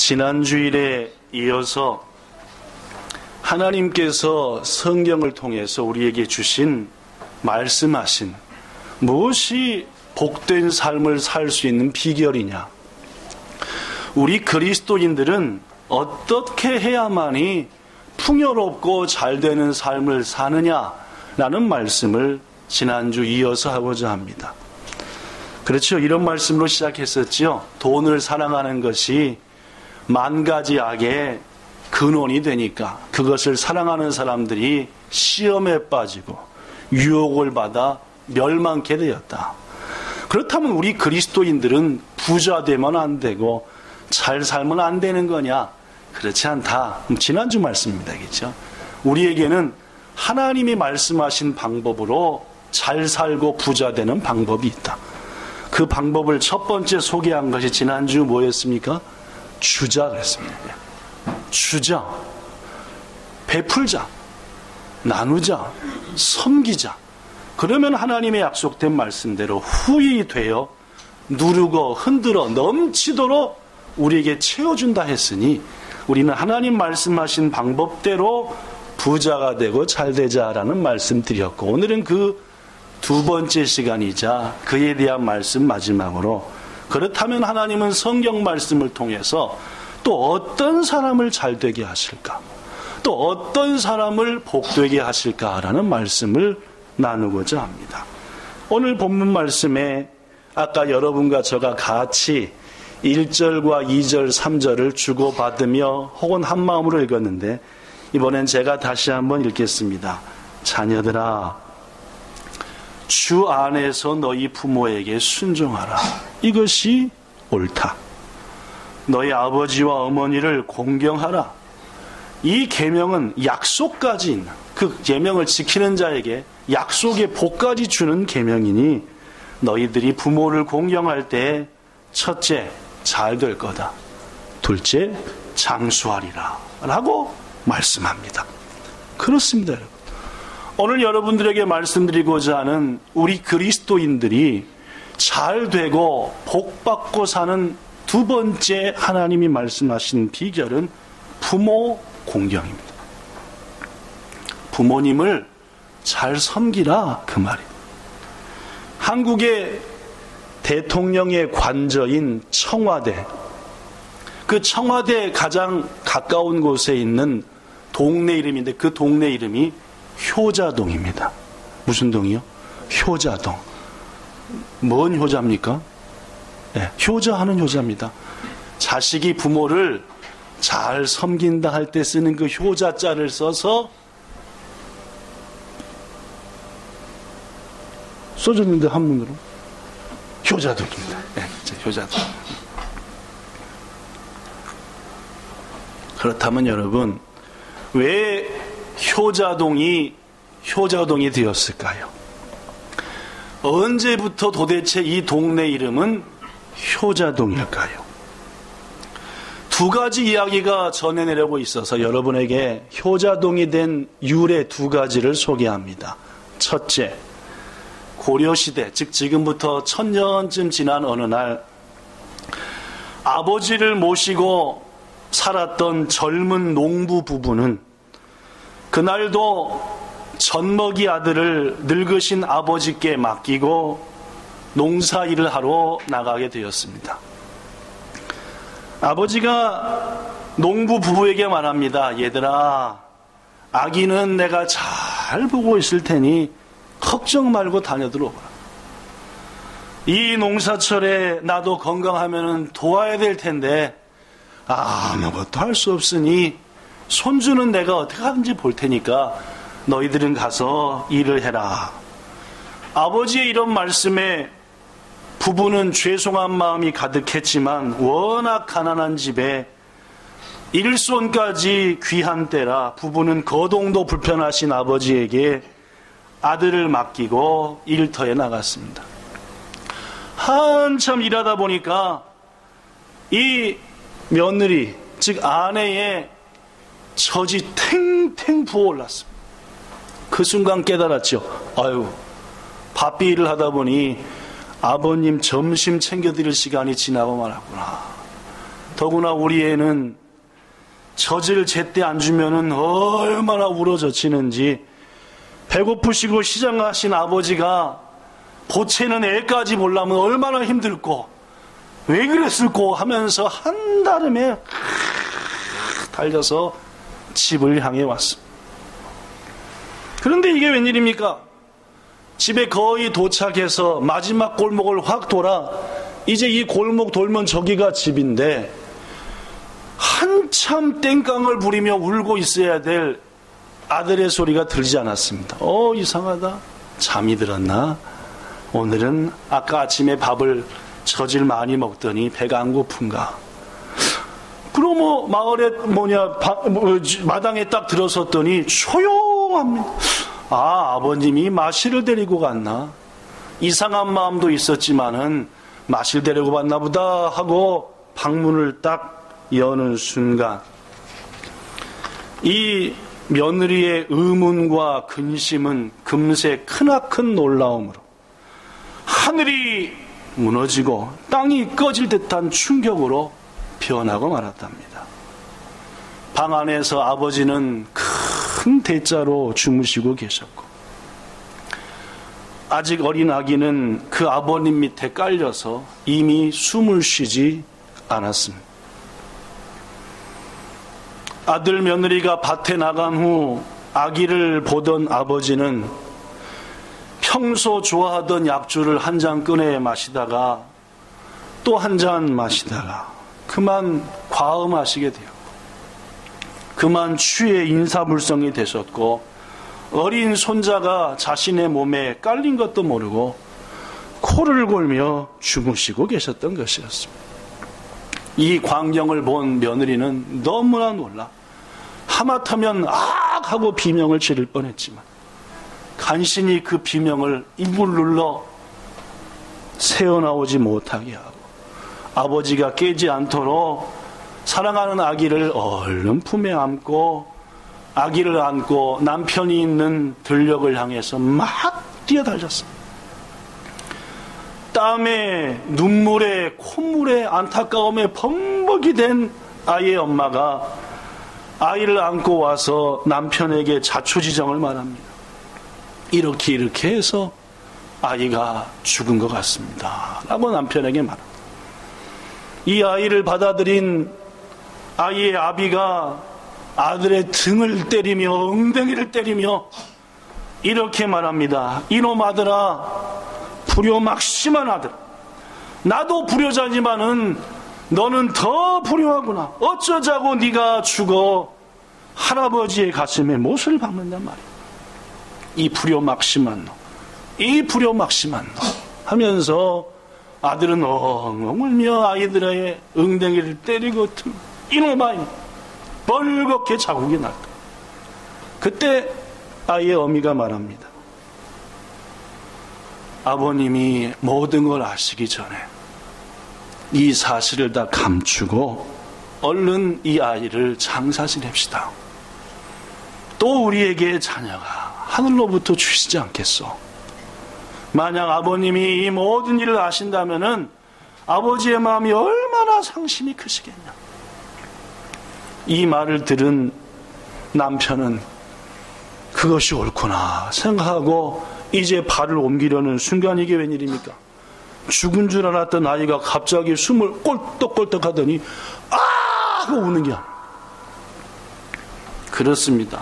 지난 주일에 이어서 하나님께서 성경을 통해서 우리에게 주신 말씀하신 무엇이 복된 삶을 살 수 있는 비결이냐, 우리 그리스도인들은 어떻게 해야만이 풍요롭고 잘되는 삶을 사느냐라는 말씀을 지난주 이어서 하고자 합니다. 그렇죠. 이런 말씀으로 시작했었죠. 돈을 사랑하는 것이 만 가지 악의 근원이 되니까 그것을 사랑하는 사람들이 시험에 빠지고 유혹을 받아 멸망케 되었다. 그렇다면 우리 그리스도인들은 부자 되면 안 되고 잘 살면 안 되는 거냐? 그렇지 않다. 지난주 말씀입니다. 그렇죠? 우리에게는 하나님이 말씀하신 방법으로 잘 살고 부자 되는 방법이 있다. 그 방법을 첫 번째 소개한 것이 지난주 뭐였습니까? 주자 그랬습니다. 주자, 베풀자, 나누자, 섬기자. 그러면 하나님의 약속된 말씀대로 후히 되어 누르고 흔들어 넘치도록 우리에게 채워준다 했으니 우리는 하나님 말씀하신 방법대로 부자가 되고 잘되자라는 말씀 드렸고, 오늘은 그 두 번째 시간이자 그에 대한 말씀 마지막으로, 그렇다면 하나님은 성경 말씀을 통해서 또 어떤 사람을 잘되게 하실까, 또 어떤 사람을 복되게 하실까라는 말씀을 나누고자 합니다. 오늘 본문 말씀에 아까 여러분과 저가 같이 1절과 2절, 3절을 주고받으며 혹은 한마음으로 읽었는데, 이번엔 제가 다시 한번 읽겠습니다. 자녀들아, 주 안에서 너희 부모에게 순종하라. 이것이 옳다. 너희 아버지와 어머니를 공경하라. 이 계명은 약속까지 있는, 그 계명을 지키는 자에게 약속의 복까지 주는 계명이니 너희들이 부모를 공경할 때 첫째, 잘 될 거다. 둘째, 장수하리라 라고 말씀합니다. 그렇습니다, 여러분. 오늘 여러분들에게 말씀드리고자 하는 우리 그리스도인들이 잘 되고 복받고 사는 두 번째 하나님이 말씀하신 비결은 부모 공경입니다. 부모님을 잘 섬기라, 그 말이에요. 한국의 대통령의 관저인 청와대, 그 청와대 가장 가까운 곳에 있는 동네 이름인데 그 동네 이름이 효자동입니다. 무슨 동이요? 효자동. 뭔 효자입니까? 네, 효자하는 효자입니다. 자식이 부모를 잘 섬긴다 할 때 쓰는 그 효자자를 써서 써줬는데 한문으로 효자동입니다. 네, 효자동. 그렇다면 여러분, 왜 효자동이 되었을까요? 언제부터 도대체 이 동네 이름은 효자동일까요? 두 가지 이야기가 전해내려고 있어서 여러분에게 효자동이 된 유래 두 가지를 소개합니다. 첫째, 고려시대, 즉 지금부터 1000년쯤 지난 어느 날 아버지를 모시고 살았던 젊은 농부 부부는 그날도 젖먹이 아들을 늙으신 아버지께 맡기고 농사일을 하러 나가게 되었습니다. 아버지가 농부 부부에게 말합니다. 얘들아, 아기는 내가 잘 보고 있을 테니 걱정 말고 다녀들어오라. 이 농사철에 나도 건강하면 도와야 될 텐데 아무것도 할 수 없으니 손주는 내가 어떻게 하든지 볼 테니까 너희들은 가서 일을 해라. 아버지의 이런 말씀에 부부는 죄송한 마음이 가득했지만 워낙 가난한 집에 일손까지 귀한 때라 부부는 거동도 불편하신 아버지에게 아들을 맡기고 일터에 나갔습니다. 한참 일하다 보니까 이 며느리, 즉 아내의 젖이 탱탱 부어올랐습니다. 그 순간 깨달았죠. 아유, 바삐 일을 하다 보니 아버님 점심 챙겨드릴 시간이 지나고 말았구나. 더구나 우리 애는 젖을 제때 안 주면은 얼마나 울어젖히는지, 배고프시고 시장 가신 아버지가 보채는 애까지 보려면 얼마나 힘들고 왜 그랬을꼬 하면서 한달음에 달려서 집을 향해 왔습니다. 그런데 이게 웬일입니까? 집에 거의 도착해서 마지막 골목을 확 돌아 이제 이 골목 돌면 저기가 집인데 한참 땡깡을 부리며 울고 있어야 될 아들의 소리가 들리지 않았습니다. 이상하다. 잠이 들었나? 오늘은 아까 아침에 밥을 젖을 많이 먹더니 배가 안 고픈가? 그럼 마을에 마당에 딱 들어섰더니 조용합니다. 아버님이 마실을 데리고 갔나? 이상한 마음도 있었지만은 마실 데리고 갔나 보다 하고 방문을 딱 여는 순간 이 며느리의 의문과 근심은 금세 크나큰 놀라움으로 하늘이 무너지고 땅이 꺼질 듯한 충격으로 변하고 말았답니다. 방 안에서 아버지는 큰 대자로 주무시고 계셨고 아직 어린 아기는 그 아버님 밑에 깔려서 이미 숨을 쉬지 않았습니다. 아들 며느리가 밭에 나간 후 아기를 보던 아버지는 평소 좋아하던 약주를 한 잔 꺼내 마시다가 또 한 잔 마시다가 그만 과음하시게 되었고 그만 취해 인사불성이 되셨고 어린 손자가 자신의 몸에 깔린 것도 모르고 코를 골며 주무시고 계셨던 것이었습니다. 이 광경을 본 며느리는 너무나 놀라 하마터면 악 하고 비명을 지를 뻔했지만 간신히 그 비명을 입을 눌러 새어나오지 못하게 하고 아버지가 깨지 않도록 사랑하는 아기를 얼른 품에 안고 아기를 안고 남편이 있는 들녘을 향해서 막 뛰어달렸습니다. 땀에 눈물에 콧물에 안타까움에 범벅이 된 아이의 엄마가 아이를 안고 와서 남편에게 자초지정을 말합니다. 이렇게 해서 아이가 죽은 것 같습니다 라고 남편에게 말합니다. 이 아이를 받아들인 아이의 아비가 아들의 등을 때리며 엉덩이를 때리며 이렇게 말합니다. 이놈 아들아, 불효막심한 아들, 나도 불효자지만은 너는 더 불효하구나. 어쩌자고 네가 죽어 할아버지의 가슴에 못을 박는단 말이야. 이 불효막심한 놈, 이 불효막심한 놈 하면서 아들은 엉엉 울며 아이들의 엉덩이를 때리고 이놈아 벌겋게 자국이 났다. 그때 아이의 어미가 말합니다. 아버님이 모든 걸 아시기 전에 이 사실을 다 감추고 얼른 이 아이를 장사지냅시다. 또 우리에게 자녀가 하늘로부터 주시지 않겠소. 만약 아버님이 이 모든 일을 아신다면은 아버지의 마음이 얼마나 상심이 크시겠냐. 이 말을 들은 남편은 그것이 옳구나 생각하고 이제 발을 옮기려는 순간 이게 웬일입니까? 죽은 줄 알았던 아이가 갑자기 숨을 꼴떡꼴떡 하더니 하고 우는 게 아니에요. 그렇습니다.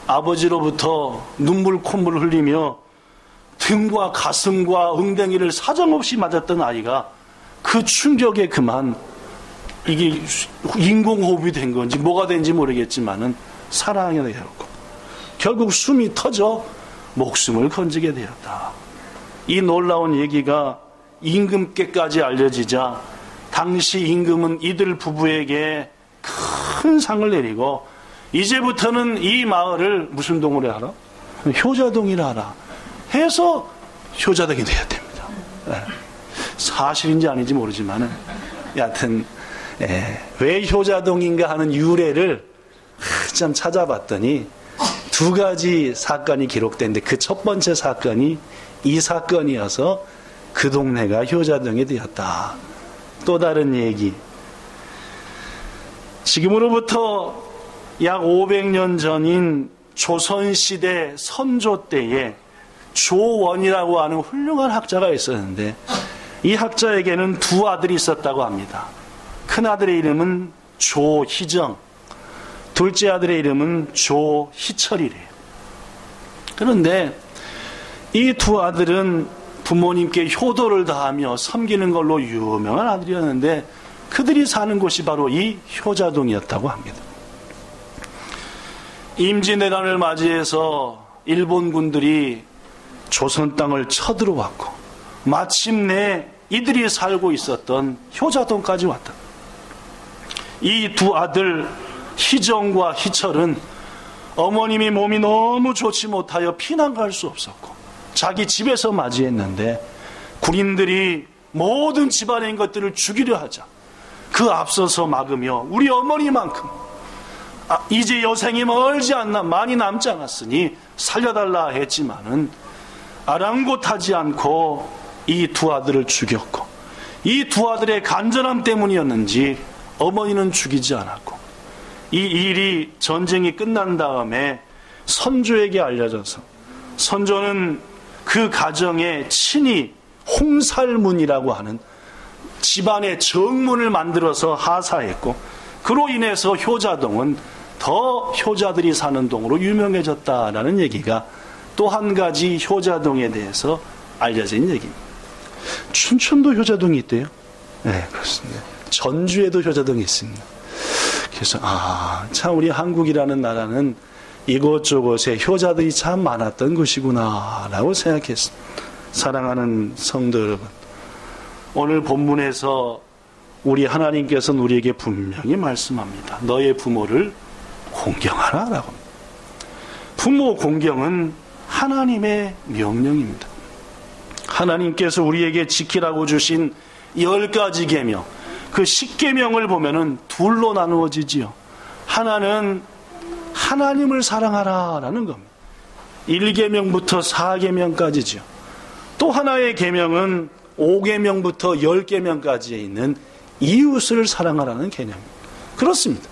아버지로부터 눈물 콧물을 흘리며 등과 가슴과 엉덩이를 사정없이 맞았던 아이가 그 충격에 그만 이게 인공호흡이 된 건지 뭐가 된지 모르겠지만은 사랑이 되었고 결국 숨이 터져 목숨을 건지게 되었다. 이 놀라운 얘기가 임금께까지 알려지자 당시 임금은 이들 부부에게 큰 상을 내리고 이제부터는 이 마을을 무슨 동으로 하라? 효자동이라 하라 해서 효자동이 되어야 됩니다. 사실인지 아닌지 모르지만은 여하튼 왜 효자동인가 하는 유래를 참 찾아봤더니 두 가지 사건이 기록된데 그 첫 번째 사건이 이 사건이어서 그 동네가 효자동이 되었다. 또 다른 얘기, 지금으로부터 약 500년 전인 조선시대 선조 때에 조원이라고 하는 훌륭한 학자가 있었는데, 이 학자에게는 두 아들이 있었다고 합니다. 큰 아들의 이름은 조희정, 둘째 아들의 이름은 조희철이래요. 그런데 이 두 아들은 부모님께 효도를 다하며 섬기는 걸로 유명한 아들이었는데, 그들이 사는 곳이 바로 이 효자동이었다고 합니다. 임진왜란을 맞이해서 일본군들이 조선 땅을 쳐들어왔고, 마침내 이들이 살고 있었던 효자동까지 왔다. 이 두 아들 희정과 희철은 어머님이 몸이 너무 좋지 못하여 피난 갈 수 없었고, 자기 집에서 맞이했는데 군인들이 모든 집안의 것들을 죽이려 하자 그 앞서서 막으며, 우리 어머니만큼 이제 여생이 멀지 않나, 많이 남지 않았으니 살려달라 했지만은 아랑곳하지 않고 이 두 아들을 죽였고, 이 두 아들의 간절함 때문이었는지 어머니는 죽이지 않았고, 이 일이 전쟁이 끝난 다음에 선조에게 알려져서 선조는 그 가정에 친히 홍살문이라고 하는 집안의 정문을 만들어서 하사했고, 그로 인해서 효자동은 더 효자들이 사는 동으로 유명해졌다라는 얘기가 또 한 가지 효자동에 대해서 알려진 얘기입니다. 춘천도 효자동이 있대요. 네, 그렇습니다. 전주에도 효자동이 있습니다. 그래서 참 우리 한국이라는 나라는 이곳저곳에 효자들이 참 많았던 곳이구나 라고 생각했습니다. 사랑하는 성도 여러분, 오늘 본문에서 우리 하나님께서는 우리에게 분명히 말씀합니다. 너의 부모를 공경하라 라고. 부모 공경은 하나님의 명령입니다. 하나님께서 우리에게 지키라고 주신 10가지 계명, 그 10계명을 보면은 둘로 나누어지지요. 하나는 하나님을 사랑하라 라는 겁니다. 1계명부터 4계명까지지요. 또 하나의 계명은 5계명부터 10계명까지에 있는 이웃을 사랑하라는 개념입니다. 그렇습니다.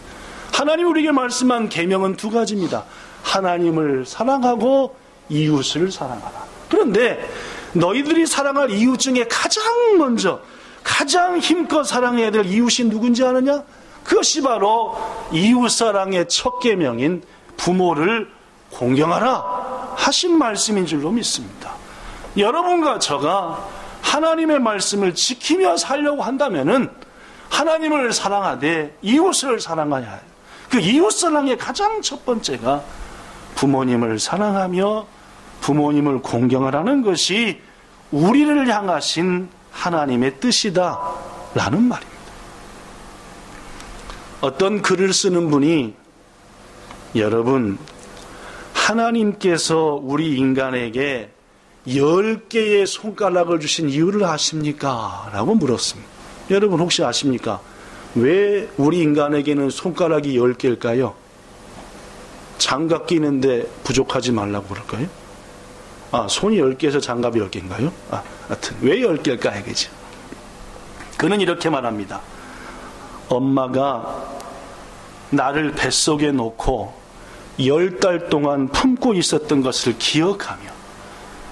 하나님 우리에게 말씀한 계명은 두 가지입니다. 하나님을 사랑하고 이웃을 사랑하라. 그런데 너희들이 사랑할 이웃 중에 가장 먼저, 가장 힘껏 사랑해야 될 이웃이 누군지 아느냐? 그것이 바로 이웃사랑의 첫 계명인 부모를 공경하라 하신 말씀인 줄로 믿습니다. 여러분과 저가 하나님의 말씀을 지키며 살려고 한다면은 하나님을 사랑하되 이웃을 사랑해야 해요. 그 이웃사랑의 가장 첫 번째가 부모님을 사랑하며 부모님을 공경하라는 것이 우리를 향하신 하나님의 뜻이다 라는 말입니다. 어떤 글을 쓰는 분이, 여러분 하나님께서 우리 인간에게 10개의 손가락을 주신 이유를 아십니까? 라고 물었습니다. 여러분 혹시 아십니까? 왜 우리 인간에게는 손가락이 10개일까요? 장갑 끼는데 부족하지 말라고 그럴까요? 손이 10개에서 장갑이 10개인가요? 하여튼 왜 10개일까 해야겠죠. 그는 이렇게 말합니다. 엄마가 나를 뱃속에 놓고 10달 동안 품고 있었던 것을 기억하며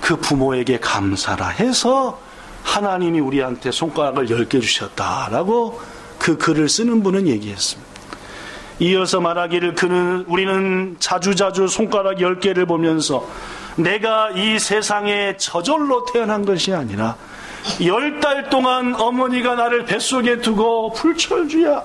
그 부모에게 감사라 해서 하나님이 우리한테 손가락을 10개 주셨다라고 그 글을 쓰는 분은 얘기했습니다. 이어서 말하기를 우리는 자주자주 손가락 10개를 보면서 내가 이 세상에 저절로 태어난 것이 아니라 10달 동안 어머니가 나를 뱃속에 두고 불철주야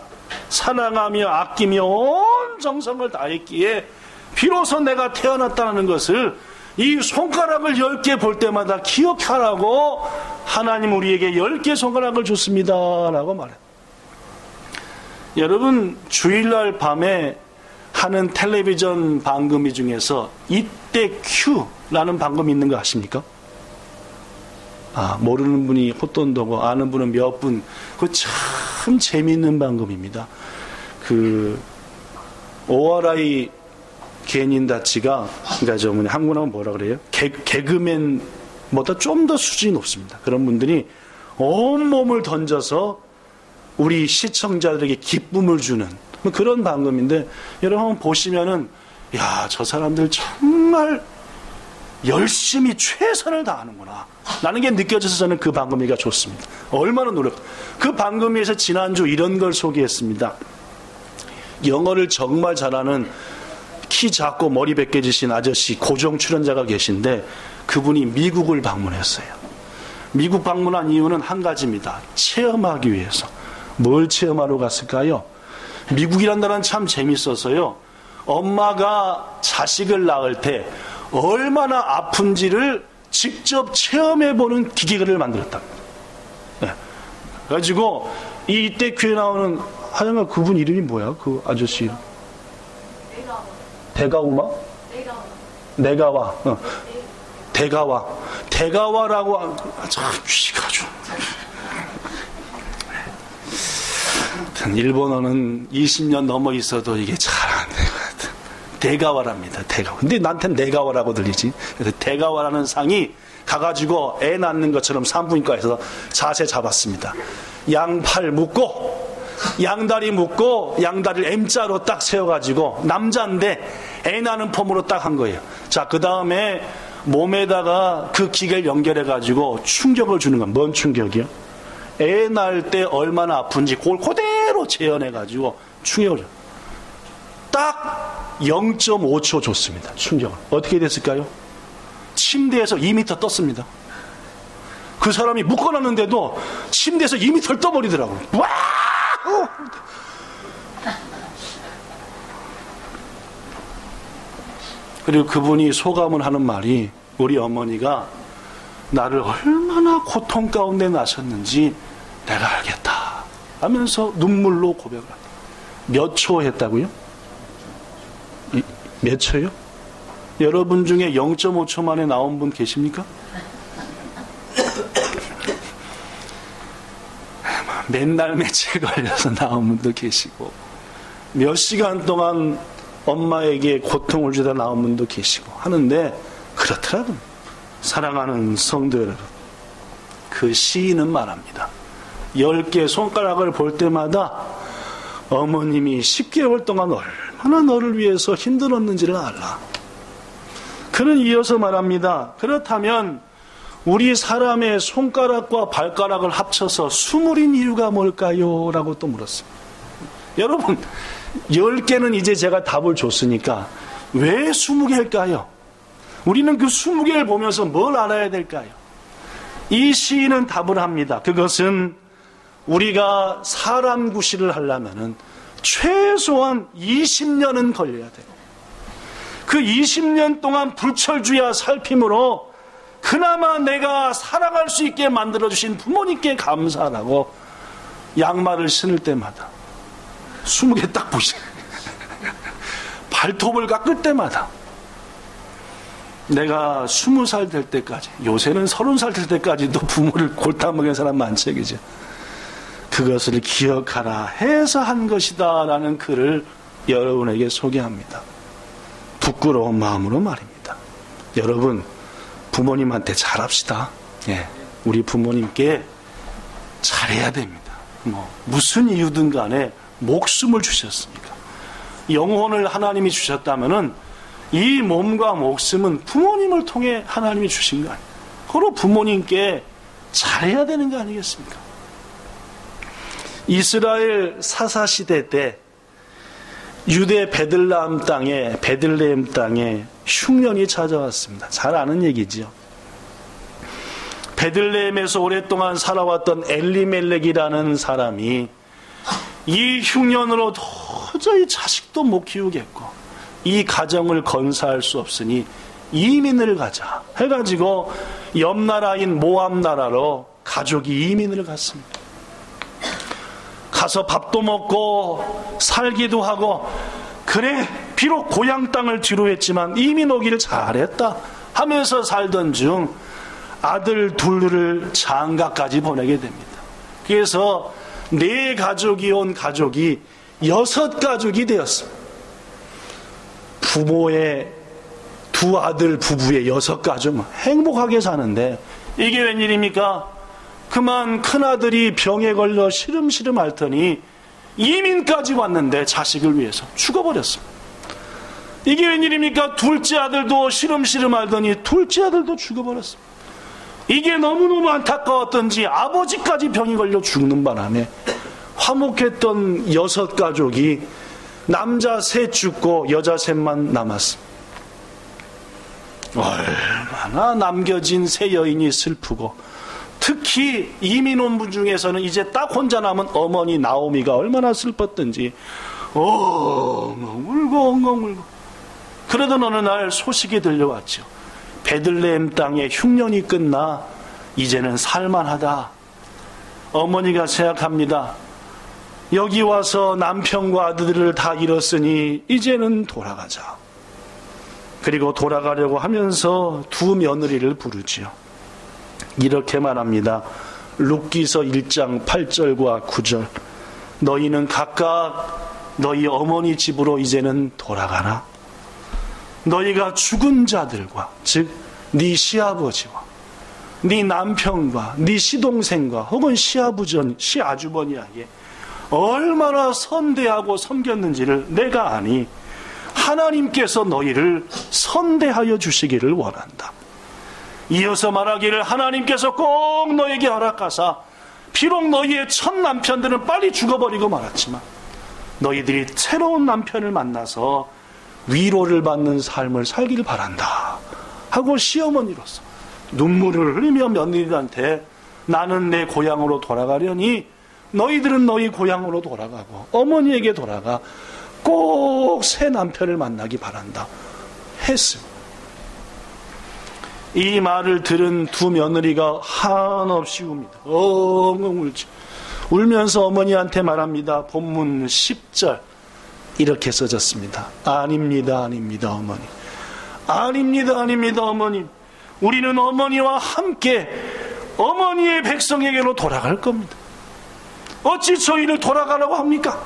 사랑하며 아끼며 온 정성을 다했기에 비로소 내가 태어났다는 것을 이 손가락을 10개 볼 때마다 기억하라고 하나님 우리에게 10개 손가락을 줬습니다 라고 말해요. 여러분 주일날 밤에 하는 텔레비전 방금 중에서 이때 큐라는 방금이 있는 거 아십니까? 모르는 분이 호돈도고 아는 분은 몇 분. 그거 참 재미있는 방금입니다. ORI 개인다치가, 그러니까 한국어로 뭐라 그래요? 개그맨보다 좀 더 수준이 높습니다. 그런 분들이 온몸을 던져서 우리 시청자들에게 기쁨을 주는 뭐 그런 방금인데 여러분 보시면은 야, 저 사람들 정말 열심히 최선을 다하는구나 라는 게 느껴져서 저는 그 방금이가 좋습니다. 얼마나 그 방금이에서 지난주 이런 걸 소개했습니다. 영어를 정말 잘하는 키 작고 머리 벗겨지신 아저씨 고정 출연자가 계신데 그분이 미국을 방문했어요. 미국 방문한 이유는 한 가지입니다. 체험하기 위해서. 뭘 체험하러 갔을까요? 미국이란 나라는 참 재밌어서요. 엄마가 자식을 낳을 때 얼마나 아픈지를 직접 체험해보는 기계를 만들었답니다. 네. 그래가지고 이때 귀에 나오는 하여간 그분 이름이 뭐야? 그 아저씨 이름. 대가우마? 내가와. 대가와. 대가와라고 참 귀가 좀. 일본어는 20년 넘어 있어도 이게 잘 안 될 것 같아. 대가와랍니다. 대가와. 근데 나한테는 내가와라고 들리지. 그래서 대가와라는 상이 가가지고 애 낳는 것처럼 산부인과에서 자세 잡았습니다. 양팔 묶고 양다리 묶고 양다리를 M자로 딱 세워가지고 남자인데 애 낳는 폼으로 딱 한 거예요. 자, 그 다음에 몸에다가 그 기계를 연결해가지고 충격을 주는 거야. 뭔 충격이요? 애 낳을 때 얼마나 아픈지 그걸 그대로 재현해가지고 충격을 줘요. 딱 0.5초 줬습니다. 충격을. 어떻게 됐을까요? 침대에서 2m 떴습니다. 그 사람이 묶어놨는데도 침대에서 2m를 떠버리더라고요. 와! 그리고 그분이 소감을 하는 말이 우리 어머니가 나를 얼마나 고통 가운데 나셨는지 내가 알겠다 하면서 눈물로 고백을 합니다. 몇 초 했다고요? 몇 초요? 여러분 중에 0.5초 만에 나온 분 계십니까? 맨날 며칠 걸려서 나온 분도 계시고 몇 시간 동안 엄마에게 고통을 주다 나온 분도 계시고 하는데 그렇더라고요. 사랑하는 성도 여러분, 그 시인은 말합니다. 10개 손가락을 볼 때마다 어머님이 10개월 동안 얼마나 너를 위해서 힘들었는지를 알라. 그는 이어서 말합니다. 그렇다면 우리 사람의 손가락과 발가락을 합쳐서 20인 이유가 뭘까요? 라고 또 물었습니다. 여러분 10개는 이제 제가 답을 줬으니까 왜 20개일까요? 우리는 그 20개를 보면서 뭘 알아야 될까요? 이 시인은 답을 합니다. 그것은 우리가 사람 구실을 하려면 최소한 20년은 걸려야 돼요. 그 20년 동안 불철주야 살핌으로 그나마 내가 살아갈 수 있게 만들어주신 부모님께 감사하라고 양말을 신을 때마다 20개 딱 보시죠. 발톱을 깎을 때마다 내가 20살 될 때까지, 요새는 30살 될 때까지도 부모를 골탕 먹인 사람 많죠, 그죠? 그것을 기억하라 해서 한 것이다 라는 글을 여러분에게 소개합니다. 부끄러운 마음으로 말입니다. 여러분 부모님한테 잘합시다. 예, 우리 부모님께 잘해야 됩니다. 무슨 이유든 간에 목숨을 주셨으니까. 영혼을 하나님이 주셨다면은 이 몸과 목숨은 부모님을 통해 하나님이 주신 거 아니에요. 그로 부모님께 잘해야 되는 거 아니겠습니까? 이스라엘 사사시대 때 유대 베들레헴 땅에 흉년이 찾아왔습니다. 잘 아는 얘기죠. 베들레헴에서 오랫동안 살아왔던 엘리멜렉이라는 사람이 이 흉년으로 도저히 자식도 못 키우겠고 이 가정을 건사할 수 없으니 이민을 가자 해가지고 옆나라인 모압 나라로 가족이 이민을 갔습니다. 가서 밥도 먹고 살기도 하고, 그래 비록 고향 땅을 뒤로 했지만 이민 오기를 잘했다 하면서 살던 중 아들 둘을 장가까지 보내게 됩니다. 그래서 4가족이 온 가족이 6가족이 되었습니다. 부모의 2 아들 부부의 6가족 행복하게 사는데 이게 웬일입니까? 그만 큰아들이 병에 걸려 시름시름 앓더니 이민까지 왔는데 자식을 위해서 죽어버렸습니다. 이게 웬일입니까? 둘째 아들도 시름시름 앓더니 둘째 아들도 죽어버렸습니다. 이게 너무너무 안타까웠던지 아버지까지 병이 걸려 죽는 바람에 화목했던 6가족이 남자 3 죽고 여자 3만 남았습니다. 얼마나 남겨진 3 여인이 슬프고, 특히 이민 온 분 중에서는 이제 딱 혼자 남은 어머니 나오미가 얼마나 슬펐던지 엉엉 울고. 그러던 어느 날 소식이 들려왔죠. 베들레헴 땅에 흉년이 끝나 이제는 살만하다. 어머니가 생각합니다. 여기 와서 남편과 아들들을 다 잃었으니 이제는 돌아가자. 그리고 돌아가려고 하면서 2 며느리를 부르지요. 이렇게 말합니다. 룻기서 1장 8절과 9절. 너희는 각각 너희 어머니 집으로 이제는 돌아가라. 너희가 죽은 자들과, 즉 네 시아버지와 네 남편과 네 시동생과 혹은 시아주버니에게 얼마나 선대하고 섬겼는지를 내가 아니, 하나님께서 너희를 선대하여 주시기를 원한다. 이어서 말하기를 하나님께서 꼭 너에게 허락하사 비록 너희의 첫 남편들은 빨리 죽어버리고 말았지만 너희들이 새로운 남편을 만나서 위로를 받는 삶을 살기를 바란다 하고 시어머니로서 눈물을 흘리며 며느리들한테 나는 내 고향으로 돌아가려니 너희들은 너희 고향으로 돌아가고 어머니에게 돌아가 꼭 새 남편을 만나기 바란다 했습니다. 이 말을 들은 2 며느리가 한없이 웁니다. 엉엉 울지. 울면서 어머니한테 말합니다. 본문 10절 이렇게 써졌습니다. 아닙니다, 아닙니다, 어머니. 아닙니다, 아닙니다, 어머니. 우리는 어머니와 함께 어머니의 백성에게로 돌아갈 겁니다. 어찌 저희를 돌아가라고 합니까?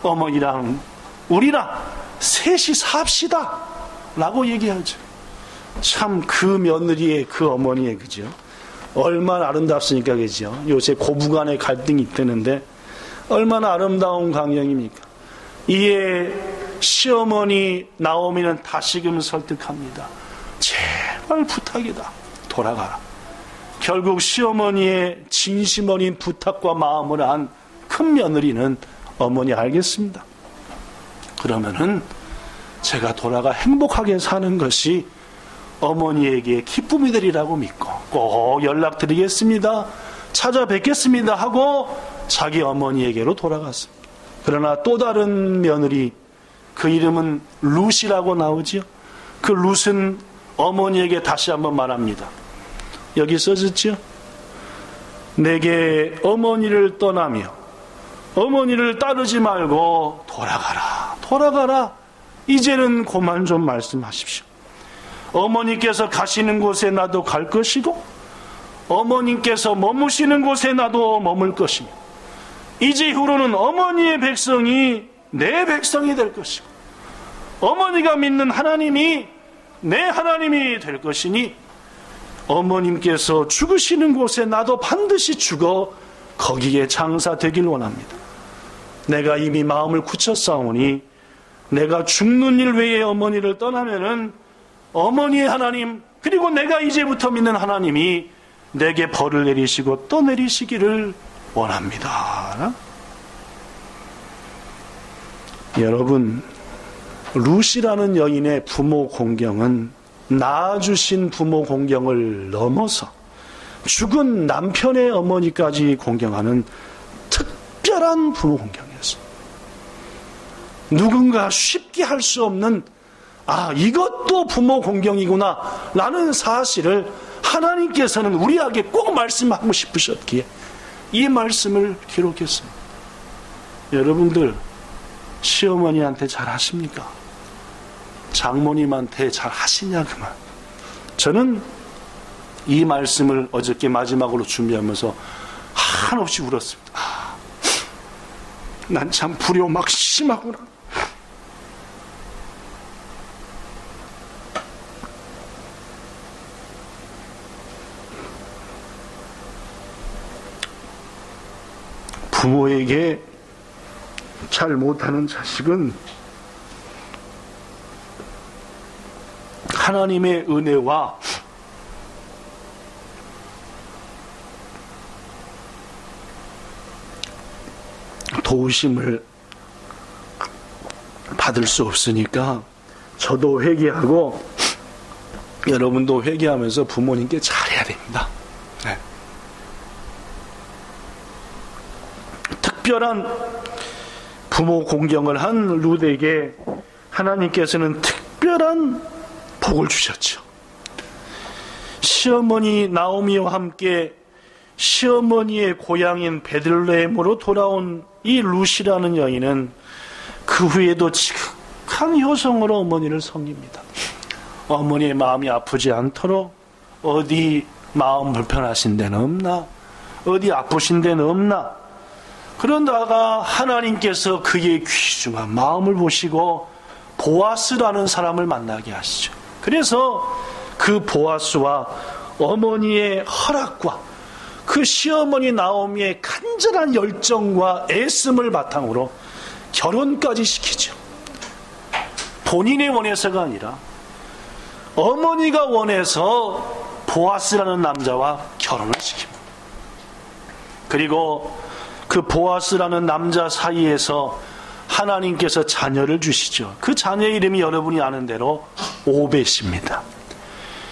어머니랑 우리랑 셋이 삽시다 라고 얘기하죠. 참 그 며느리의 그 어머니의 그죠? 얼마나 아름답습니까, 그죠? 요새 고부간의 갈등이 있다는데 얼마나 아름다운 광경입니까? 이에 시어머니 나오미는 다시금 설득합니다. 제발 부탁이다. 돌아가라. 결국 시어머니의 진심 어린 부탁과 마음을 안 큰 며느리는 어머니 알겠습니다. 그러면은 제가 돌아가 행복하게 사는 것이 어머니에게 기쁨이 되리라고 믿고 꼭 연락드리겠습니다. 찾아뵙겠습니다 하고 자기 어머니에게로 돌아갔습니다. 그러나 또 다른 며느리, 그 이름은 룻이라고 나오지요. 그 룻은 어머니에게 다시 한번 말합니다. 여기 써졌지요. 내게 어머니를 떠나며 어머니를 따르지 말고 돌아가라. 돌아가라. 이제는 그만 좀 말씀하십시오. 어머니께서 가시는 곳에 나도 갈 것이고 어머님께서 머무시는 곳에 나도 머물 것이며 이제 이후로는 어머니의 백성이 내 백성이 될 것이고 어머니가 믿는 하나님이 내 하나님이 될 것이니 어머님께서 죽으시는 곳에 나도 반드시 죽어 거기에 장사되길 원합니다. 내가 이미 마음을 굳혔사오니 내가 죽는 일 외에 어머니를 떠나면은 어머니의 하나님 그리고 내가 이제부터 믿는 하나님이 내게 벌을 내리시고 또 내리시기를 원합니다. 여러분, 룻이라는 여인의 부모 공경은 낳아주신 부모 공경을 넘어서 죽은 남편의 어머니까지 공경하는 특별한 부모 공경이었어요. 누군가 쉽게 할 수 없는 이것도 부모 공경이구나 라는 사실을 하나님께서는 우리에게 꼭 말씀하고 싶으셨기에 이 말씀을 기록했습니다. 여러분들 시어머니한테 잘 하십니까? 장모님한테 잘 하시냐 그 말. 저는 이 말씀을 어저께 마지막으로 준비하면서 한없이 울었습니다. 난 참 불효막심하구나. 부모에게 잘 못하는 자식은 하나님의 은혜와 도우심을 받을 수 없으니까 저도 회개하고 여러분도 회개하면서 부모님께 잘해야 됩니다. 네. 특별한 부모 공경을 한 룻에게 하나님께서는 특별한 복을 주셨죠. 시어머니 나오미와 함께 시어머니의 고향인 베들레헴으로 돌아온 이 룻이라는 여인은 그 후에도 지극한 효성으로 어머니를 섬깁니다. 어머니의 마음이 아프지 않도록 어디 마음 불편하신 데는 없나? 어디 아프신 데는 없나? 그러다가 하나님께서 그의 귀중한 마음을 보시고 보아스라는 사람을 만나게 하시죠. 그래서 그 보아스와 어머니의 허락과 그 시어머니 나오미의 간절한 열정과 애씀을 바탕으로 결혼까지 시키죠. 본인이 원해서가 아니라 어머니가 원해서 보아스라는 남자와 결혼을 시킵니다. 그리고 그 보아스라는 남자 사이에서 하나님께서 자녀를 주시죠. 그 자녀의 이름이 여러분이 아는 대로 오벳입니다.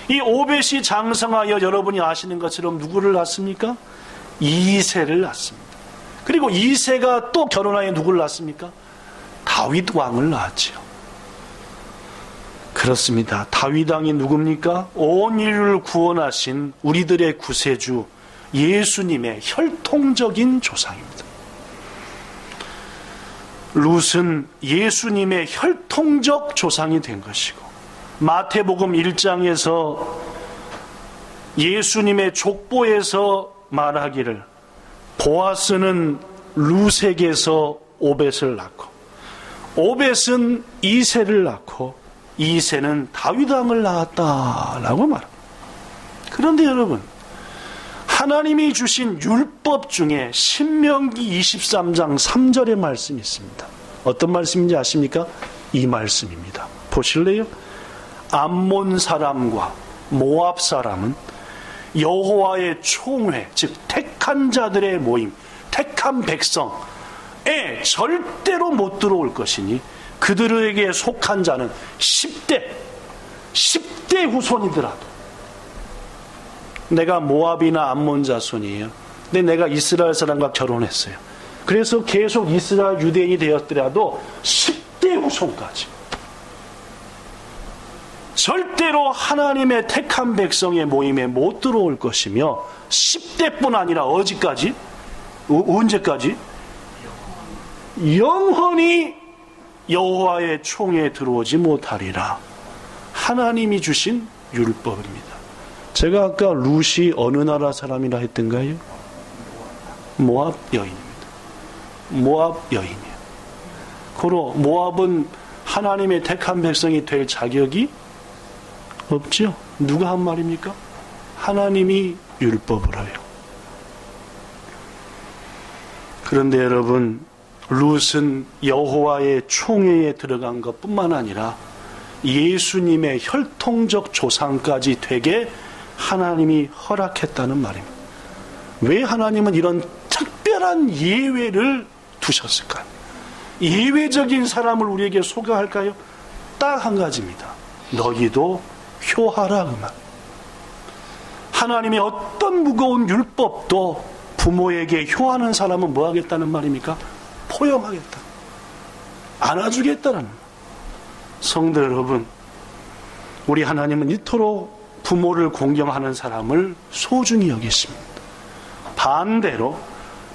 이 오벳이 장성하여 여러분이 아시는 것처럼 누구를 낳습니까? 이새를 낳습니다. 그리고 이새가 또 결혼하여 누구를 낳습니까? 다윗 왕을 낳았죠. 그렇습니다. 다윗 왕이 누굽니까? 온 인류를 구원하신 우리들의 구세주 예수님의 혈통적인 조상입니다. 룻은 예수님의 혈통적 조상이 된 것이고, 마태복음 1장에서 예수님의 족보에서 말하기를 보아스는 룻에게서 오벳을 낳고, 오벳은 이새를 낳고, 이새는 다윗 왕을 낳았다라고 말합니다. 그런데 여러분, 하나님이 주신 율법 중에 신명기 23장 3절의 말씀이 있습니다. 어떤 말씀인지 아십니까? 이 말씀입니다. 보실래요? 암몬 사람과 모압 사람은 여호와의 총회, 즉 택한 자들의 모임, 택한 백성에 절대로 못 들어올 것이니 그들에게 속한 자는 10대 후손이더라도, 내가 모압이나 암몬 자손이에요. 근데 내가 이스라엘 사람과 결혼했어요. 그래서 계속 이스라엘 유대인이 되었더라도 10대 후손까지 절대로 하나님의 택한 백성의 모임에 못 들어올 것이며, 10대뿐 아니라 어디까지? 언제까지? 영원히 여호와의 총에 들어오지 못하리라. 하나님이 주신 율법입니다. 제가 아까 룻이 어느 나라 사람이라 했던가요? 모압 여인입니다. 모압 여인이에요. 고로 모압은 하나님의 택한 백성이 될 자격이 없죠. 누가 한 말입니까? 하나님이 율법을 하여. 그런데 여러분, 룻은 여호와의 총회에 들어간 것뿐만 아니라 예수님의 혈통적 조상까지 되게 하나님이 허락했다는 말입니다. 왜 하나님은 이런 특별한 예외를 두셨을까요? 예외적인 사람을 우리에게 소개할까요? 딱 한 가지입니다. 너희도 효하라 그 말. 하나님의 어떤 무거운 율법도 부모에게 효하는 사람은 뭐 하겠다는 말입니까? 포용하겠다. 안아주겠다는 말. 성도 여러분, 우리 하나님은 이토록 부모를 공경하는 사람을 소중히 여기십니다. 반대로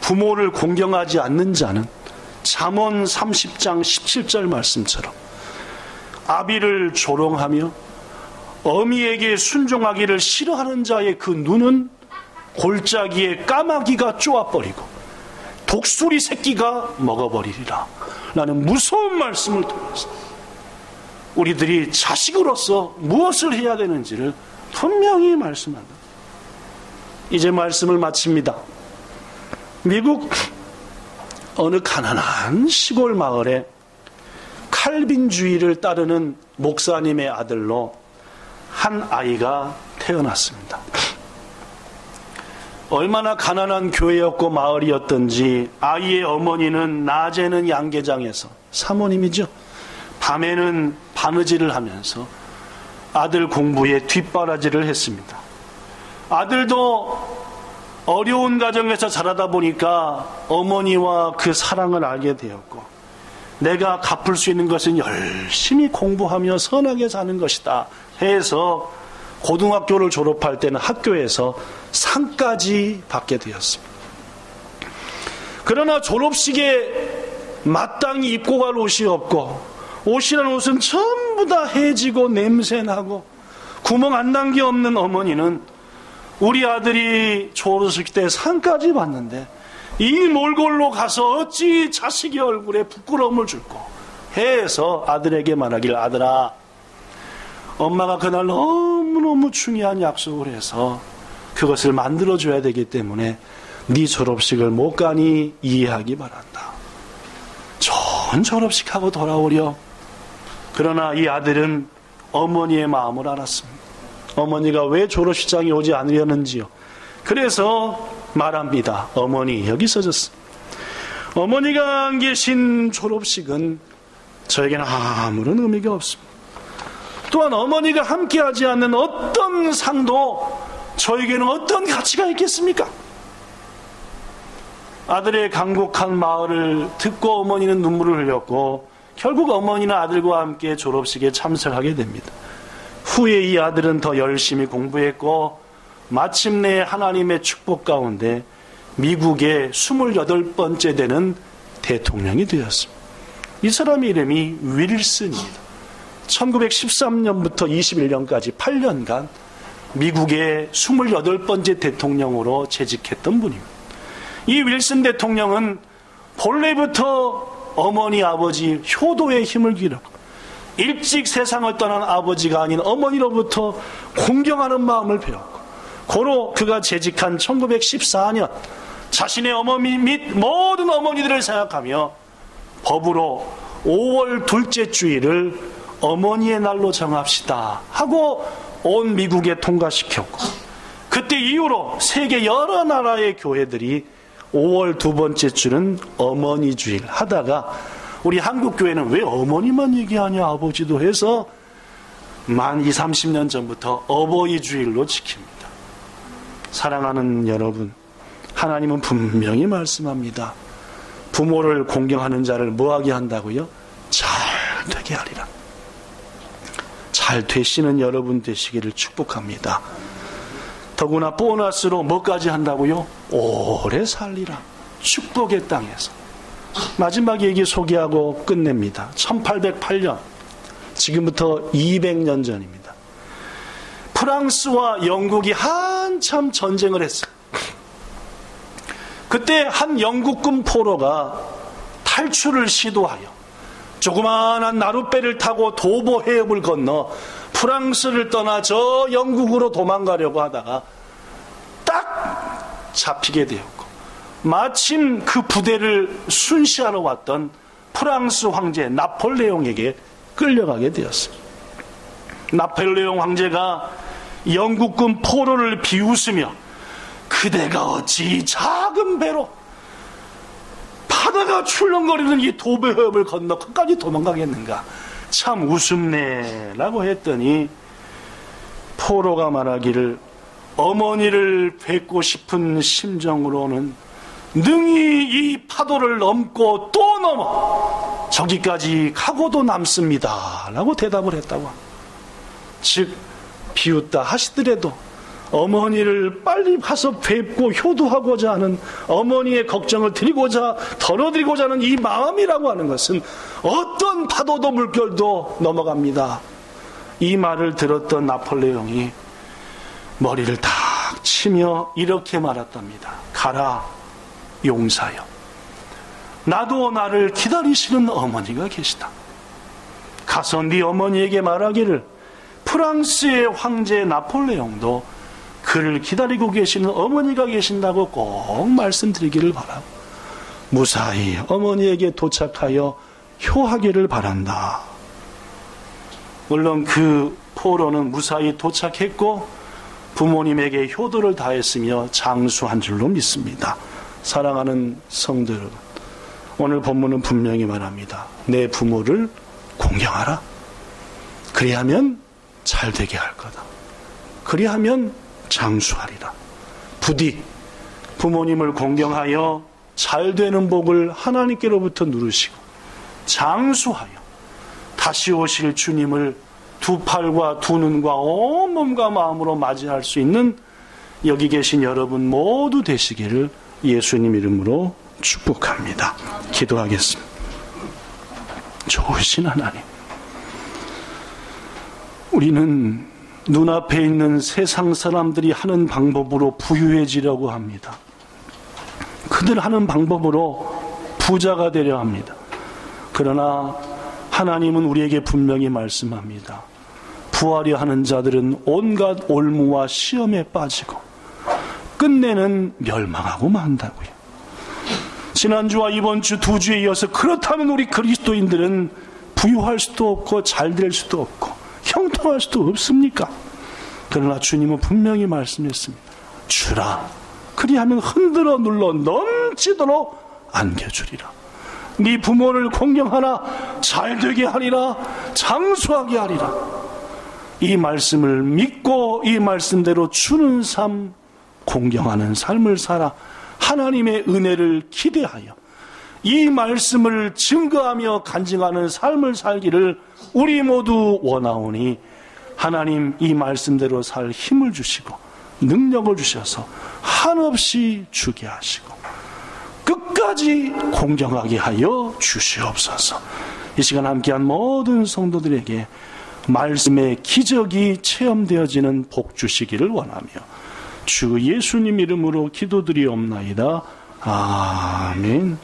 부모를 공경하지 않는 자는 잠언 30장 17절 말씀처럼 아비를 조롱하며 어미에게 순종하기를 싫어하는 자의 그 눈은 골짜기에 까마귀가 쪼아버리고 독수리 새끼가 먹어버리리라 라는 무서운 말씀을 통해서 우리들이 자식으로서 무엇을 해야 되는지를 분명히 말씀한다. 이제 말씀을 마칩니다. 미국 어느 가난한 시골 마을에 칼빈주의를 따르는 목사님의 아들로 한 아이가 태어났습니다. 얼마나 가난한 교회였고 마을이었던지 아이의 어머니는 낮에는 양계장에서, 사모님이죠, 밤에는 바느질을 하면서 아들 공부에 뒷바라지를 했습니다. 아들도 어려운 가정에서 자라다 보니까 어머니와 그 사랑을 알게 되었고, 내가 갚을 수 있는 것은 열심히 공부하며 선하게 사는 것이다 해서 고등학교를 졸업할 때는 학교에서 상까지 받게 되었습니다. 그러나 졸업식에 마땅히 입고 갈 옷이 없고, 옷이라는 옷은 전부 다 해지고 냄새나고 구멍 안 난 게 없는 어머니는 우리 아들이 졸업식 때 상까지 받는데 이 몰골로 가서 어찌 자식의 얼굴에 부끄러움을 줄꼬 해서 아들에게 말하길, 아들아, 엄마가 그날 너무너무 중요한 약속을 해서 그것을 만들어줘야 되기 때문에 네 졸업식을 못 가니 이해하기 바란다. 좋은 졸업식하고 돌아오려. 그러나 이 아들은 어머니의 마음을 알았습니다. 어머니가 왜 졸업식장에 오지 않으려는지요. 그래서 말합니다. 어머니, 여기 써졌습니다. 어머니가 안 계신 졸업식은 저에게는 아무런 의미가 없습니다. 또한 어머니가 함께하지 않는 어떤 상도 저에게는 어떤 가치가 있겠습니까? 아들의 간곡한 말을 듣고 어머니는 눈물을 흘렸고 결국 어머니는 아들과 함께 졸업식에 참석하게 됩니다. 후에 이 아들은 더 열심히 공부했고 마침내 하나님의 축복 가운데 미국의 28번째 되는 대통령이 되었습니다. 이 사람의 이름이 윌슨입니다. 1913년부터 21년까지 8년간 미국의 28번째 대통령으로 재직했던 분입니다. 이 윌슨 대통령은 본래부터 어머니 아버지 효도의 힘을 기르고 일찍 세상을 떠난 아버지가 아닌 어머니로부터 공경하는 마음을 배웠고, 고로 그가 재직한 1914년 자신의 어머니 및 모든 어머니들을 생각하며 법으로 5월 둘째 주일을 어머니의 날로 정합시다 하고 온 미국에 통과시켰고, 그때 이후로 세계 여러 나라의 교회들이 5월 두 번째 주는 어머니 주일 하다가 우리 한국 교회는 왜 어머니만 얘기하냐 아버지도 해서 만 20, 30년 전부터 어버이 주일로 지킵니다. 사랑하는 여러분, 하나님은 분명히 말씀합니다. 부모를 공경하는 자를 뭐하게 한다고요? 잘 되게 하리라. 잘 되시는 여러분 되시기를 축복합니다. 더구나 보너스로 뭐까지 한다고요? 오래 살리라. 축복의 땅에서. 마지막 얘기 소개하고 끝냅니다. 1808년, 지금부터 200년 전입니다. 프랑스와 영국이 한참 전쟁을 했어요. 그때 한 영국군 포로가 탈출을 시도하여 조그마한 나룻배를 타고 도보 해협을 건너 프랑스를 떠나 저 영국으로 도망가려고 하다가 딱 잡히게 되었고, 마침 그 부대를 순시하러 왔던 프랑스 황제 나폴레옹에게 끌려가게 되었습니다. 나폴레옹 황제가 영국군 포로를 비웃으며 그대가 어찌 작은 배로 바다가 출렁거리는 이 도배협을 건너 끝까지 도망가겠는가, 참 우습네 라고 했더니 포로가 말하기를, 어머니를 뵙고 싶은 심정으로는 능히 이 파도를 넘고 또 넘어 저기까지 가고도 남습니다 라고 대답을 했다고 합니다. 즉 비웃다 하시더라도 어머니를 빨리 가서 뵙고 효도하고자 하는 어머니의 걱정을 덜어드리고자 하는 이 마음이라고 하는 것은 어떤 파도도 물결도 넘어갑니다. 이 말을 들었던 나폴레옹이 머리를 탁 치며 이렇게 말했답니다. 가라 용사여, 나도 나를 기다리시는 어머니가 계시다. 가서 네 어머니에게 말하기를 프랑스의 황제 나폴레옹도 그를 기다리고 계시는 어머니가 계신다고 꼭 말씀드리기를 바라고, 무사히 어머니에게 도착하여 효하기를 바란다. 물론 그 포로는 무사히 도착했고 부모님에게 효도를 다했으며 장수한 줄로 믿습니다. 사랑하는 성도 여러분, 오늘 본문은 분명히 말합니다. 내 부모를 공경하라. 그리하면 잘 되게 할 거다. 그리하면 장수하리라. 부디 부모님을 공경하여 잘 되는 복을 하나님께로부터 누르시고 장수하여 다시 오실 주님을 두 팔과 두 눈과 온 몸과 마음으로 맞이할 수 있는 여기 계신 여러분 모두 되시기를 예수님 이름으로 축복합니다. 기도하겠습니다. 좋으신 하나님, 우리는 눈앞에 있는 세상 사람들이 하는 방법으로 부유해지려고 합니다. 그들 하는 방법으로 부자가 되려 합니다. 그러나 하나님은 우리에게 분명히 말씀합니다. 부하려 하는 자들은 온갖 올무와 시험에 빠지고 끝내는 멸망하고 만다고요. 지난주와 이번 주 두 주에 이어서 그렇다면 우리 그리스도인들은 부유할 수도 없고 잘 될 수도 없고 형통할 수도 없습니까? 그러나 주님은 분명히 말씀했습니다. 주라. 그리하면 흔들어 눌러 넘치도록 안겨주리라. 네 부모를 공경하라. 잘되게 하리라. 장수하게 하리라. 이 말씀을 믿고 이 말씀대로 주는 삶, 공경하는 삶을 살아 하나님의 은혜를 기대하여 이 말씀을 증거하며 간증하는 삶을 살기를 우리 모두 원하오니 하나님 이 말씀대로 살 힘을 주시고 능력을 주셔서 한없이 주게 하시고 끝까지 공경하게 하여 주시옵소서. 이 시간 함께한 모든 성도들에게 말씀의 기적이 체험되어지는 복 주시기를 원하며 주 예수님 이름으로 기도드리옵나이다. 아멘.